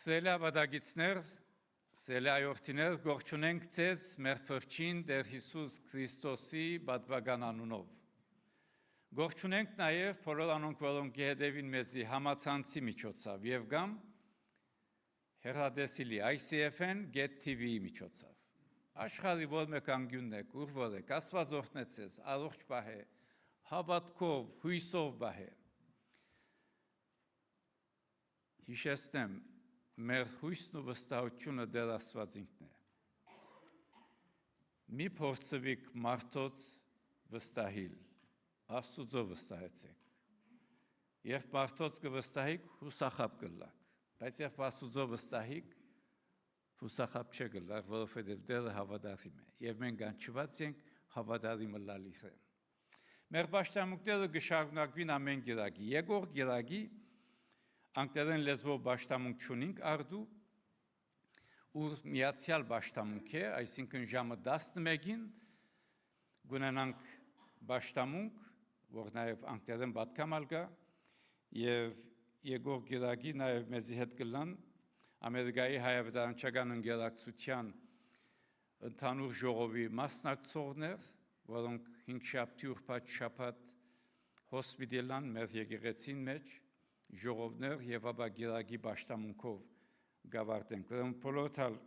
Սիրելի ավադագիցներ, սիրելի այորդիներ, գողջունենք ձեզ մեր փրկին Տեր Հիսուս Քրիստոսի պատվական անունով։ Գողջունենք նաև բոլոր անոնք, որոնք հետևին մեզի համացանցի միջոցով եւ կամ հեռադեսիլի ICFN.TV-ի միջոցով։ Աշխարհի որ մեկ անգյունն եք, ուր որ եք, Աստված օրհնեց ձեզ, առողջ պահե, հավատքով, հույսով պահե։ Հիշեցնեմ, մեր հույսն ու վստահությունը Տեր Աստված ինքն է։ Մի փորձվիկ մարդոց վստահիլ, Աստծո վստահեցեք։ Երբ մարդոց կվստահիք, հուսախաբ կլակ, բայց երբ Աստծո վստահիք, հուսախաբ չգլակ, որովհետև Տերը հավատարիմ է, եւ մենք անչված ենք հավատարիմը լալիխը։ Մեր պաշտամունքները կշարունակվին ամեն գիրակի, եկող գիրակի անգլերեն լեզվով պաշտամունք չունենք արդու, ուր միացյալ պաշտամունք է, այսինքն ժամը 11-ին գունենանք պաշտամունք, որ նաև անգլերեն պատկամալ կա, եւ եկող գիրակի նաև մեզի հետ կլան Ամերիկայի հայավետարանչական ընկերակցության ընդհանուր ժողովի մասնակցողներ, որոնք 5 շաբթի ուրբաթ շաբաթ հոսպիտալան մեր եկեղեցին մեջ ժողովներ եւ ապա գիրակի պաշտամունքով գավարտենք։ Ուրեմն բոլորտալ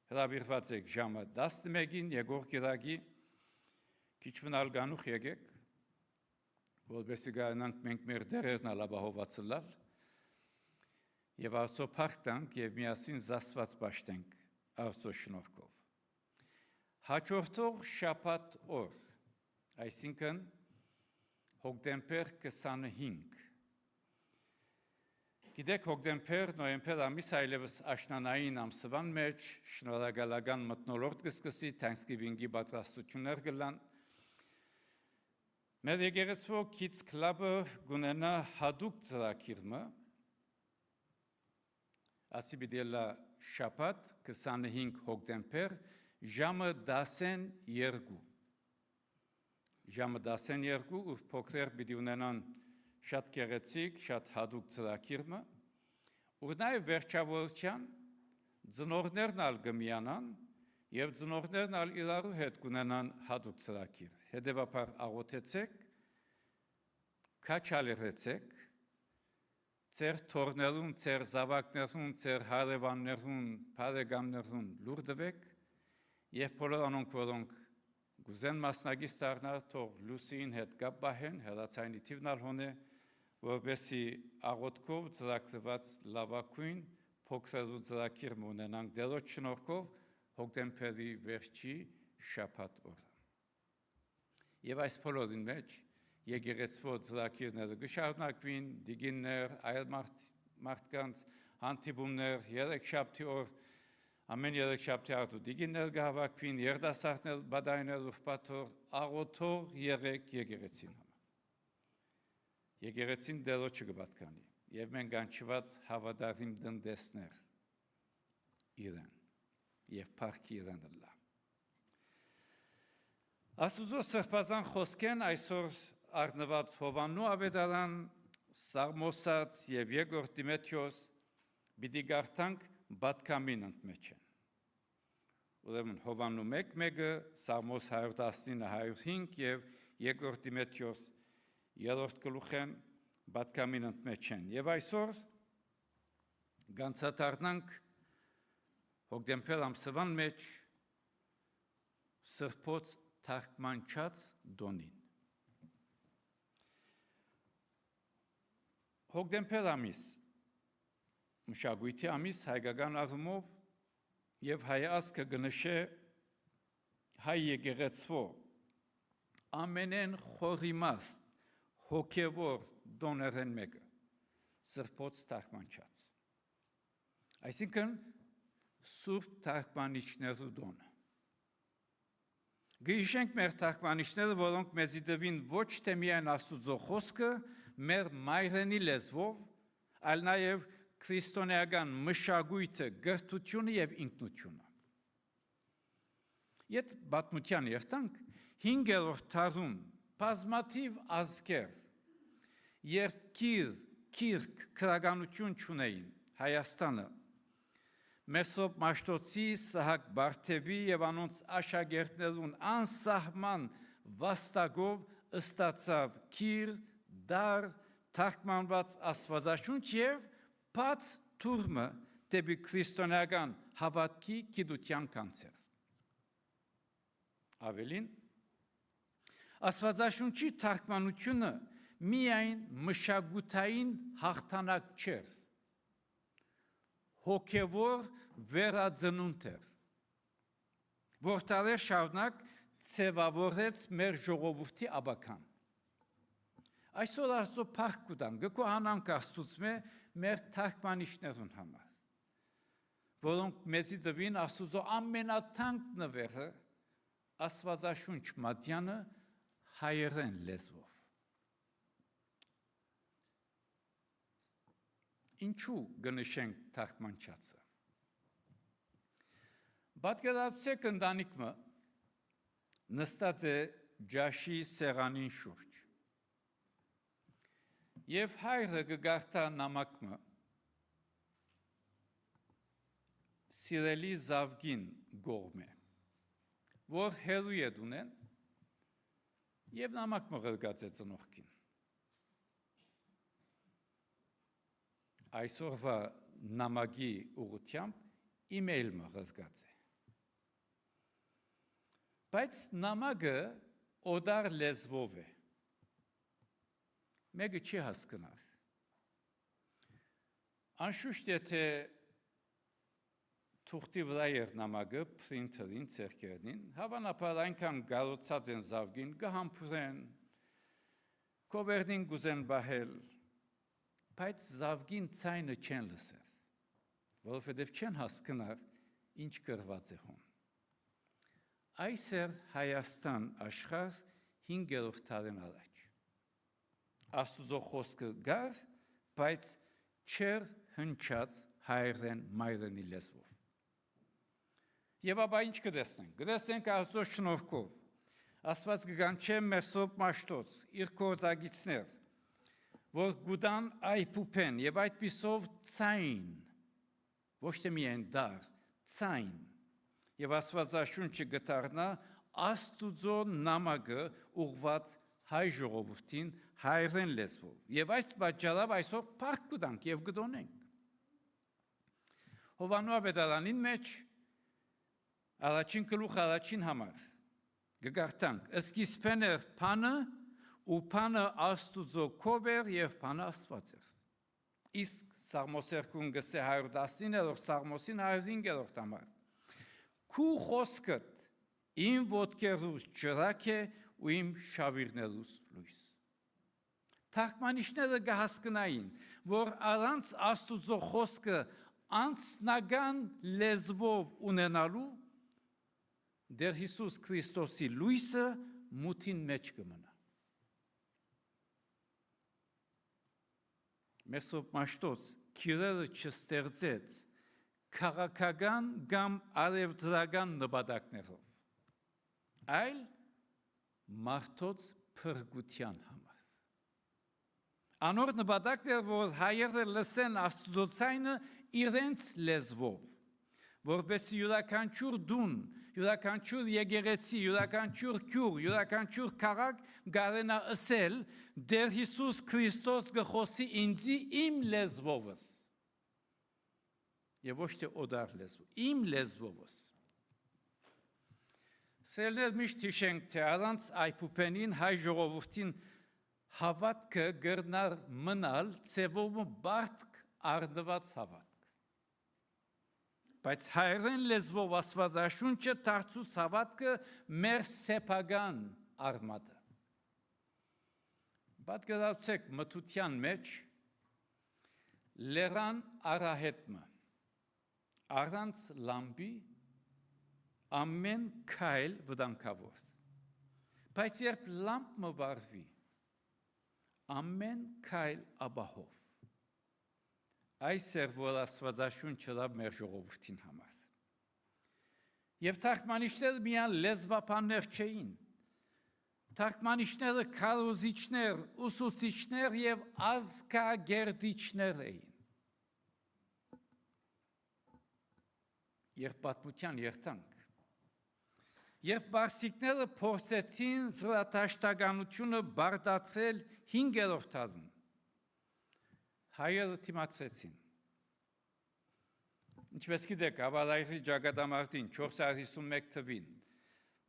հրավիրված եք ժամը 11-ին եկող գիրակի քիչ մնալ գանուխ եկեք, որովհետեւ գանանք մենք մեր դերերն ալաբահովացլալ եւ Աստծո փառք եւ միասին զասված պաշտենք Աստծո շնորհքով։ Հաջորդող շաբաթ օր, այսինքն հոկտեմբեր 25 Գիտեք, հոկտեմբեր, նոյեմբեր ամիս այլևս աշնանային ամսվան մեջ շնորհակալական մթնոլորտ կսկսի Thanksgiving-ի պատրաստություններ կլան։ Մեր եկեղեցու Kids Club-ը գունենա հատուկ ծրագիրը, ասիբիդելա շաբաթ 25 հոկտեմբեր ժամը 12 ժամը 12 ու փոքրեր պիտի ունենան շատ գեղեցիկ, շատ հատուկ ծրագիրը, ու նաև վերջավորության ծնողներն ալ կմիանան եւ ծնողներն ալ իրարու հետ կունենան հատուկ ծրագիր։ Հետևաբար աղոթեցեք, քաչալերեցեք, ձեր թորներուն, ձեր զավակներուն, ձեր հարևաններուն, բարեկամներուն լուր տվեք եւ բոլոր անոնք, որոնք գուզեն մասնագիտ դառնալ, թող լուսին հետ կապ պահեն, հեռացայինի թիվնալ հոնե, որպեսզի աղոթքով ծրագրված լավագույն փոքրելու ծրագիր ունենանք Տերոջ շնորհքով հոկտեմբերի վերջի շաբաթ օրը։ Եվ այս բոլորին մեջ եկեղեցու ծրագիրները կշարունակվին, դիգիններ, այլ մարդկանց հանդիպումներ, երեքշաբթի օր ամեն երեքշաբթի արդու դիգիններ կհավաքվին, երիտասարդներ բադայներ ուրբաթ օր աղոթող եղեք եկեղեցին համար։ Եկեղեցին Տերոջը կպատկանի, եւ մենք անչված հավատարիմ տնտեսներ իրեն եւ փառքի իրեն լա։ Աստուծո սրբազան խոսքեն այսօր առնված Հովաննու ավետարան, Սաղմոսած եւ Երկրորդ Տիմոթեոս պիտի գարտանք պատկամին ընդմեջ են։ Ուրեմն Հովաննու 1:1, Սաղմոս 119-105 եւ Երկրորդ Տիմոթեոս 3 գլուխեն պատկամին ընդմեջ են։ Եվ այսօր գանցադառնանք հոկտեմբեր ամսվան մեջ սրբոց թարգմանչած դոնին։ Հոկտեմբեր ամիս, մշակույթի ամիս հայկական առումով եւ հայ ազգը կնշե հայ եկեղեցու ամենեն խորիմաստ հոգևոր դոներեն մեկը, սրբոց թարգմանչած։ Այսինքն սուրբ թարգմանիչներու դոնը։ Գիշենք մեր թարգմանիչները, որոնք մեզի տվին ոչ թե միայն Աստուծո խոսքը, մեր մայրենի լեզվով, այլ նաև քրիստոնեական մշակույթը, գրթությունը եւ ինքնությունը։ Ետ պատմության երթանք 5-րդ դարում բազմաթիվ ազգեր, երբ կիրք քրագանություն չունեին, Հայաստանը Մեսոբ Մաշտոցի, Սահակ Բարթևի եւ անոնց աշակերտներուն անսահման վաստակով ստացավ քիր, դար, թարգմանված Աստվածաշունչ եւ բաց թուրմը դեպի քրիստոնեական հավատքի գիտության կանցեր։ Ավելին, Աստվածաշունչի թարգմանությունը միայն մշակութային հաղթանակ չէր, հոգևոր վերածնունդ էր, որ տարի շարունակ ձևավորեց մեր ժողովրդի աբական։ Այսօր Աստծո փառք կտանք, գոհանանք Աստծուց մեր թարգմանիչներուն համար, որոնք մեզի տվին Աստծո ամենաթանկ նվերը Աստվածաշունչ մատյանը հայերեն լեզվով։ Ինչու գնշենք թարգմանչացը։ Պատկերացրեք ընտանիքը նստած է ջաշի սեղանին շուրջ եւ հայրը կգարտա նամակը սիրելի զավգին գողմե, որ հերու է դունեն եւ նամակ մղրգած է ծնողքին։ Այսօրվա նամակի ուղղությամբ իմեյլ մղրգած է։ Բայց նամակը օդար լեզվով է։ Մեկը չի հասկնար։ Անշուշտ եթե թուղթի վրա էր նամակը պրինթերին ցերկերին, հավանաբար այնքան գալոցած են զավգին, կհամբուրեն, կովերնին գուզեն բահել, բայց զավգին ցայնը չեն լսել, որովհետև չեն հասկնար ինչ կրված է հոն։ Այս էր Հայաստան աշխարհ 5-րդ դարին առաջ։ Աստուծո խոսքը գար, բայց չեր հնչած հայերեն մայրենի լեզվով։ Եվ ապա ինչ կտեսնենք։ Կտեսնենք Աստծո շնորհքով։ Աստված կգանչե Մեսոբ Մաշտոց իր գործագիցներ, որ գուտան այփուփեն եւ այդպիսով ցայն, ոչ թե միայն դար, ցայն, եւ Աստվածաշունչը գտարնա Աստուծո նամակը ուղված հայ ժողովրդին հայերեն լեզվով։ Եվ այս պատճառով այսօր փառք կտանք եւ կդոնենք։ Հովանու ավետարանին մեջ առաջին գլուխ առաջին համար գգարտանք սկիզբն էր բանը ու բանը Աստուծո կով էր եւ բանը Աստված էր։ Իսկ Սաղմոսերկուն գսե 119-րդ Սաղմոսին 105-րդ համար քու խոսքդ իմ ոտքերուս ճրակ է ու իմ շավիռներուս լույս։ Թարգմանիչները կհասկնային, որ առանց Աստուծո խոսքը անձնական լեզվով ունենալու դեր Հիսուս Քրիստոսի լույսը մութին մեջ կմնա։ Մեսոբ Մաշտոց քիրերը չստեղծեց քաղաքական կամ արևտրական նպատակներով, այլ մարդոց փրկության համար։ Անոր նպատակն էր, որ հայերը լսեն Աստծո ձայնը իրենց լեզվով, որպեսզի յուրաքանչյուր դուն, յուրաքանչյուր եկեղեցի, յուրաքանչյուր քյուր, յուրաքանչյուր քաղաք գարենա ասել դեր Հիսուս Քրիստոս գխոսի ինձի իմ լեզվովս։ Եվ ոչ թե օդար լեզվով, իմ լեզվովս։ Սելներ միշտ հիշենք, թե առանց այփուփենին հայ ժողովրդին հավատքը գրնար մնալ ձևով բարդ արդված հավատք։ Բայց հայերեն լեզվով Աստվածաշունչը դարձուց հավատքը մեր սեփական արմատը։ Պատկերացրեք մթության մեջ լեռան արահետը առանց լամպի ամեն քայլ վտանգավոր։ Բայց երբ լամպը վառվի, ամեն քայլ ապահով։ Այս էր, որ Աստվածաշունչը լավ մեր ժողովրդին համար։ Եվ թարգմանիչները միայն լեզվաբաններ չէին։ Թարգմանիչները քարոզիչներ, ուսուցիչներ եւ ազգագերտիչներ էին։ Երբ պատմության երթանք, երբ բարսիկները փորձեցին զրատաշտականությունը բարդացրել 5-րդ դարում, հայերը թիմացրեցին։ Ինչպես գիտեք, ավարայրի ճակատամարտին 451 թվին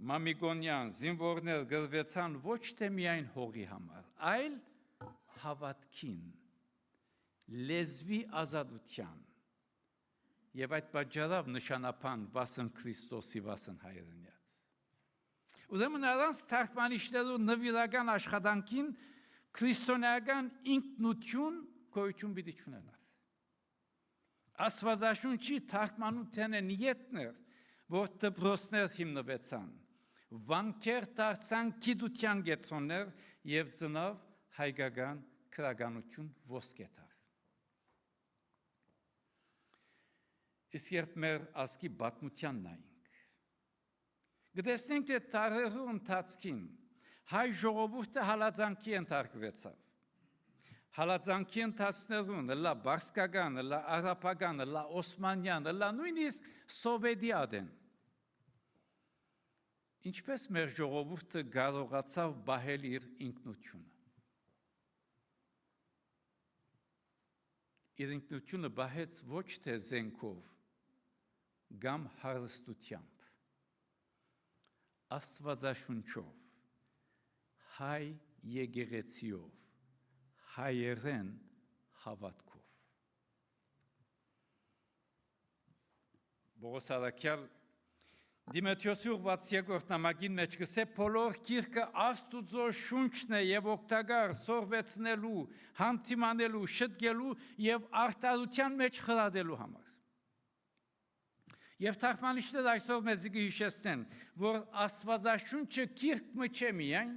Մամիկոնյան զինվորներ գրվեցան ոչ թե միայն հողի համար, այլ հավատքին, լեզվի ազատության եւ այդ պատճառով նշանապան վասն Քրիստոսի վասն հայրենյաց։ Ուրեմն առանց թարգմանիչներու նվիրական աշխատանքին քրիստոնեական ինքնություն գոյություն պիտի չունենար։ Աստվածաշունչի թարգմանութենեն ետներ, որ դպրոցներ հիմնվեցան, վանքեր դարձան գիտության գեցոններ եւ ծնավ հայկական քրագանություն ոսկետար։ Իսկ երբ մեր ազգի պատմության նայենք, կտեսնենք, թե դարերու ընթացքին հայ ժողովուրդը հալածանքի ենթարկվեցավ։ Հալածանքի ընթացներուն, լա բարսկական, լա արաբական, լա օսմանյան, լա նույնիսկ սովետի ադեն։ Ինչպես մեր ժողովուրդը կարողացավ բահել իր ինքնությունը։ Իր ինքնությունը բահեց ոչ թե զենքով, կամ հարստությամբ, աստվածաշունչով, հայ եկեղեցիով, հայերեն հավատքով։ Պողոս առաքյալ Դիմեթրիոսի ուղղված երկրորդ նամակին մեջ գսե բոլոր գիրքը Աստուծո շունչն է եւ օգտակար սորվեցնելու, հանդիմանելու, շտկելու եւ արտարության մեջ խրադելու համար։ Եվ թարգմանիչները այսօր մեզ կհիշեցնեն, որ Աստվածաշունչը գիրք չէ միայն,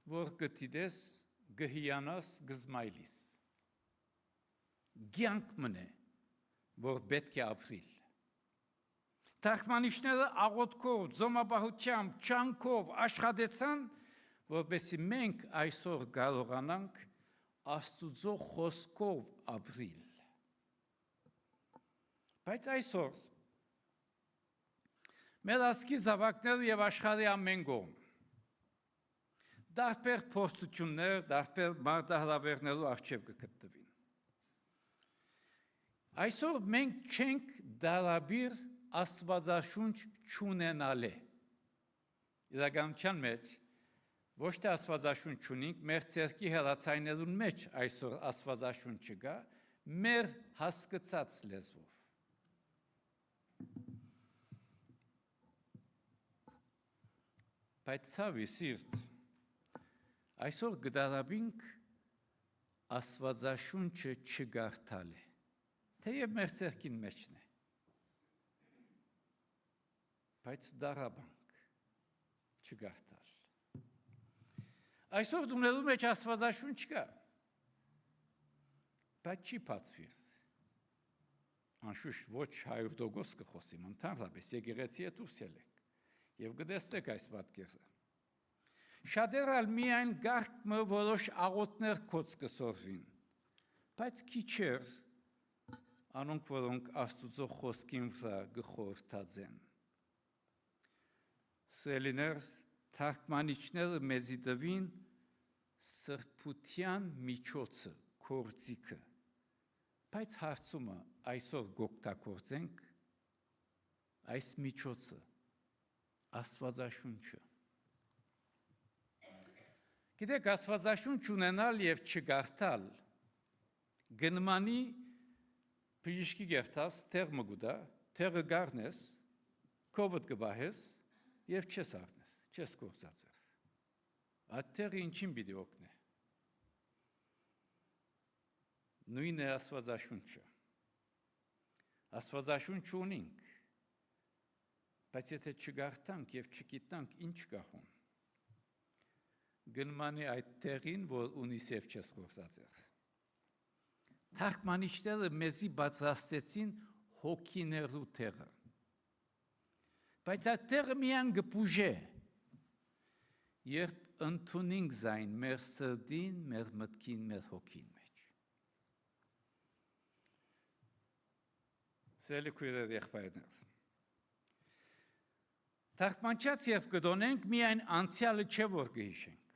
որ գտիդես, գհիանաս, գզմայլիս։ Կյանք մնե, որ պետք է ապրիլ։ Թարգմանիչները աղոթքով, ձոմապահությամբ, չանքով աշխատեցան, որպեսզի մենք այսօր կարողանանք Աստուծո խոսքով ապրիլ։ Բայց այսօր մեր ազգի զավակները եւ աշխարհի ամեն կողմ դարբեր փորձություններ, դարբեր մարտահրավերներու առջև կգտնվին։ Այսօր մենք չենք դարաբիր աստվածաշունչ չունենալը։ Իրականության մեջ ոչ թե աստվածաշունչ չունենք, մեր ցերկի հերացայներուն մեջ այսօր աստվածաշունչը կա, մեր հասկացած լեզվով։ Բայց ցավի սիրտ, այսօր գդարաբինք աստվածաշունչը չգարթալ է, թեև մեր ցերկին մեջն է։ Բայց դարաբանք չգարտալ։ Այսօր դուներու մեջ աստվածաշունչ կա, բայց չի բացվիր։ Անշուշտ ոչ 100% կխոսիմ, ընդհանրապես եկեղեցի դուրս ելեք եւ կտեսնեք այս պատկերը։ Շատերալ միայն գարկմը որոշ աղոթներ կոց կսորվին, բայց քիչեր անոնք որոնք Աստուծո խոսքին վրա գխորթածեն։ Սելիներ թարգմանիչները մեզի տվին սրբության միջոցը, կործիկը, բայց հարցումը այսօր գօգտագործենք այս միջոցը, աստվածաշունչը։ Գիտեք, աստվածաշունչ ունենալ եւ չգարտալ գնմանի բժիշկի գերտաս թեղ մգուտա, թեղը գառնես, կովդ կբահես եւ չես առնես, չես գործածես։ Այդ թեղը ինչին պիտի օգնե։ Նույն է աստվածաշունչը։ Աստվածաշունչ ունենք, բայց եթե չգարտանք եւ չգիտնանք ինչ կախում, գնմանի այդ թեղին, որ ունիս եւ չես գործածես։ Թարգմանիչները մեզի բացրաստեցին հոգիներու թեղը։ Բայց այդ տեղը միան գպուժե, երբ ընդունինք զայն մեր սրդին, մեր մտքին, մեր հոգին մեջ։ Սիրելի քույրեր, եղբայրներ։ Թարգմանչած եւ կդոնենք միայն անցյալը չէ, որ կհիշենք։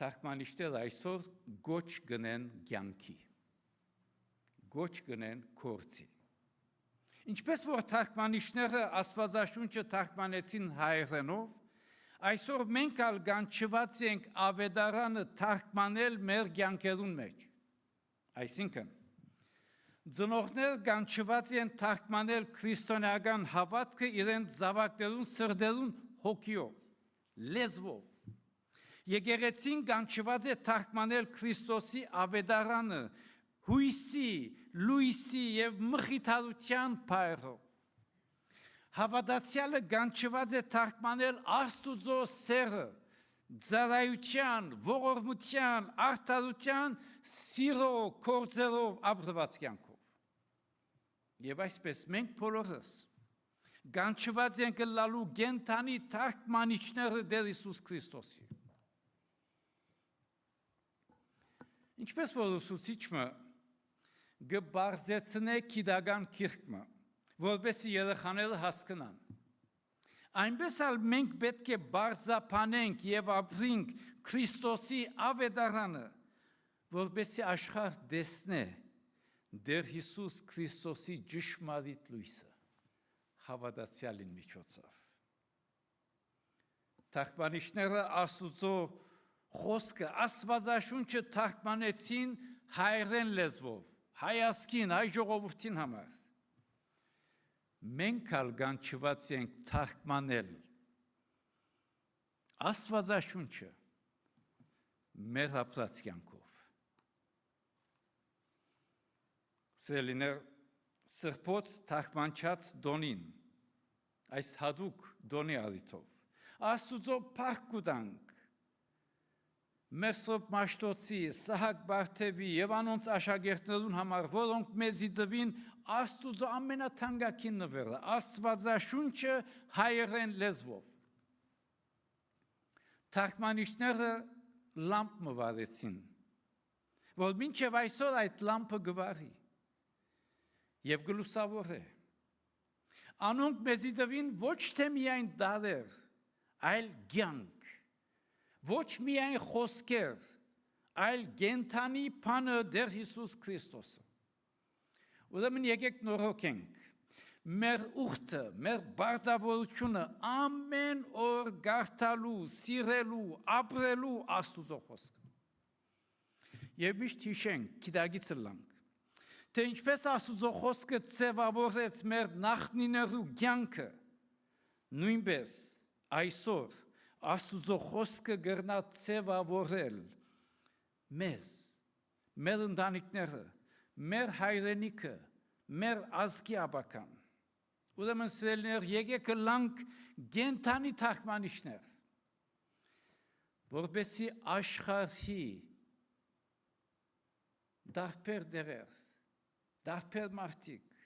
Թարգմանիչները այսօր գոչ գնեն կյանքի, գոչ գնեն գործի։ Ինչպես որ թարգմանիչները Աստվածաշունչը թարգմանեցին հայերենով, այսօր մենք ալ գանչված ենք ավետարանը թարգմանել մեր կյանքերուն մեջ։ Այսինքն, ծնողներ գանչված են թարգմանել քրիստոնեական հավատքը իրենց զավակներուն սրտերուն հոգիով, լեզվով։ Եկեղեցին գանչված է թարգմանել Քրիստոսի ավետարանը հույսի, լույսի եւ մխիթարության փայրով։ Հավատացյալը գանչված է թարգմանել Աստուծո սերը, ծառայության, ողորմության, արդարության, սիրո, գործերով ապրված կյանքով։ Եվ այսպես մենք բոլորս գանչված ենք լալու գենթանի թարգմանիչները Տեր Հիսուս Քրիստոսի։ Ինչպես որ ուսուցիչը գբարձեցնե քիդական քիրկը, որպեսզի երեխաները հասկանան։ Այնպես ալ մենք պետք է բարձրապանենք եւ ապրենք Քրիստոսի ավետարանը, որպեսզի աշխարհ տեսնե Տեր Հիսուս Քրիստոսի ճշմարիտ լույսը հավատացյալին միջոցով։ Թարգմանիչները Աստուծո խոսքը Աստվածաշունչը թարգմանեցին հայերեն լեզվով, հայասկին, հայ ժողովրդին համար։ Մենք ալ գանչված ենք թարգմանել Աստվածաշունչը մեր ապրած կյանքով։ Սիրելիներ, սրբոց թարգմանչած դոնին, այս հատուկ դոնի առիթով, Աստուծո փառք կուտանք Մեսրոպ Մաշտոցի, Սահակ Բարթևի եւ անոնց աշակերտներուն համար, որոնք մեզի տվին Աստուծո ամենաթանկագին նվերը, Աստվածաշունչը հայերեն լեզվով։ Թարգմանիչները լամպ մվարեցին, որ մինչև այսօր այդ լամպը գվարի եւ գլուսավորե։ Անոնք մեզի տվին ոչ թե միայն դարեր, այլ կյանք, ոչ միայն խոսքեր, այլ գենթանի բանը Տեր Հիսուս Քրիստոսը։ Ուրեմն եկեք նորոգենք մեր ուխտը, մեր բարդավորությունը ամեն օր գարթալու, սիրելու, ապրելու Աստուծո խոսքը։ Եվ միշտ հիշենք, գիտագիծը լանք, թե ինչպես Աստուծո խոսքը ձևավորեց մեր նախնիներու կյանքը, նույնպես այսօր Աստուծո խոսքը գրնա ձևավորել մեզ, մեր ընտանիքները, մեր հայրենիքը, մեր ազգի ապական։ Ուրեմն սիրելիներ, եկեք լանք գենթանի թարգմանիչներ, որպեսզի աշխարհի դարբեր դերեր, դարբեր մարդիկ,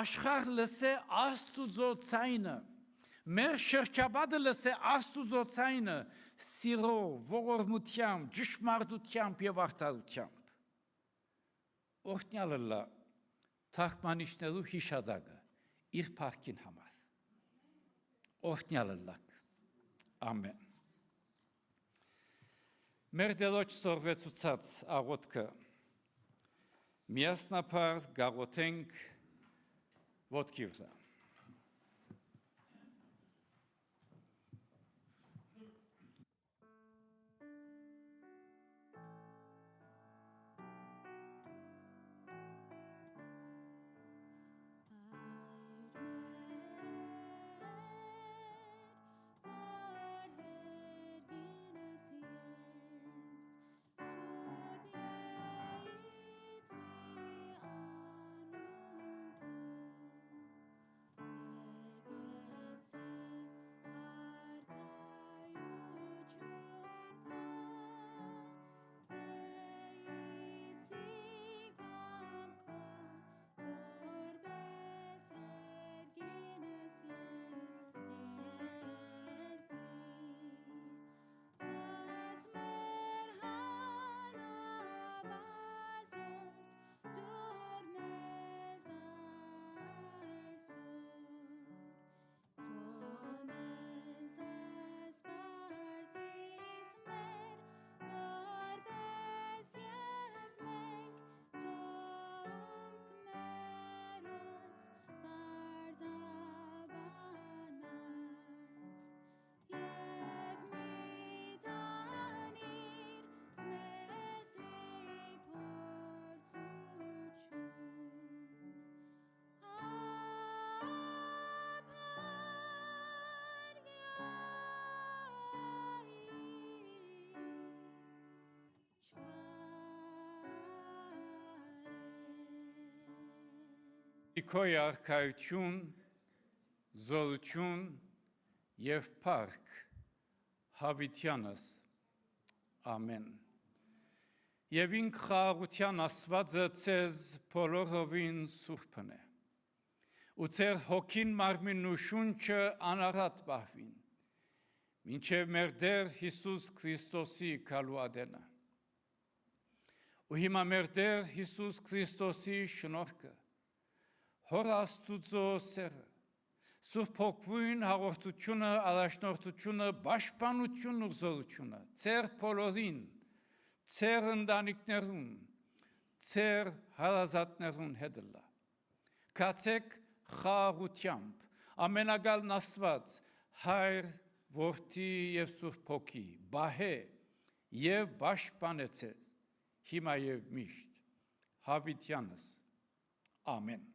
աշխարհ լսե Աստուծո ձայնը, մեր շրջապատը լսե Աստուծո ձայնը սիրով, ողորմությամբ, ճշմարտությամբ եւ արդարությամբ։ Օրհնյալը լա թարգմանիչներու հիշադակը իր փառքին համար։ Օրհնյալը լա։ Ամեն։ Մեր Տերոջ սորվեցուցած աղոթքը միասնապար գաղոթենք ոտքի վրա։ Քո արքայություն, զորություն եւ փառք հավիտյանս։ Ամեն։ Եվ ինք խաղաղության Աստվածը ձեզ բոլորովին սուրբն է։ Ու ձեր հոգին, մարմինն ու շունչը անառատ պահվին, մինչև մեր Տեր Հիսուս Քրիստոսի գալուադենը։ Ու հիմա մեր Տեր Հիսուս Քրիստոսի շնորհքը, Հոր Աստուծո սերը, Սուրբ Հոգին հաղորդությունը, առաջնորդությունը, պաշտպանությունն ու զորությունը, ձեր բոլորին, ձեր ընտանիքներուն, ձեր հարազատներուն հետ լա։ Կացեք խաղաղությամբ, ամենագալն Աստված, Հայր, Որդի եւ Սուրբ Հոգի, բահե եւ պաշտպանե ձեզ, հիմա եւ միշտ, հավիտյանս։ Ամեն։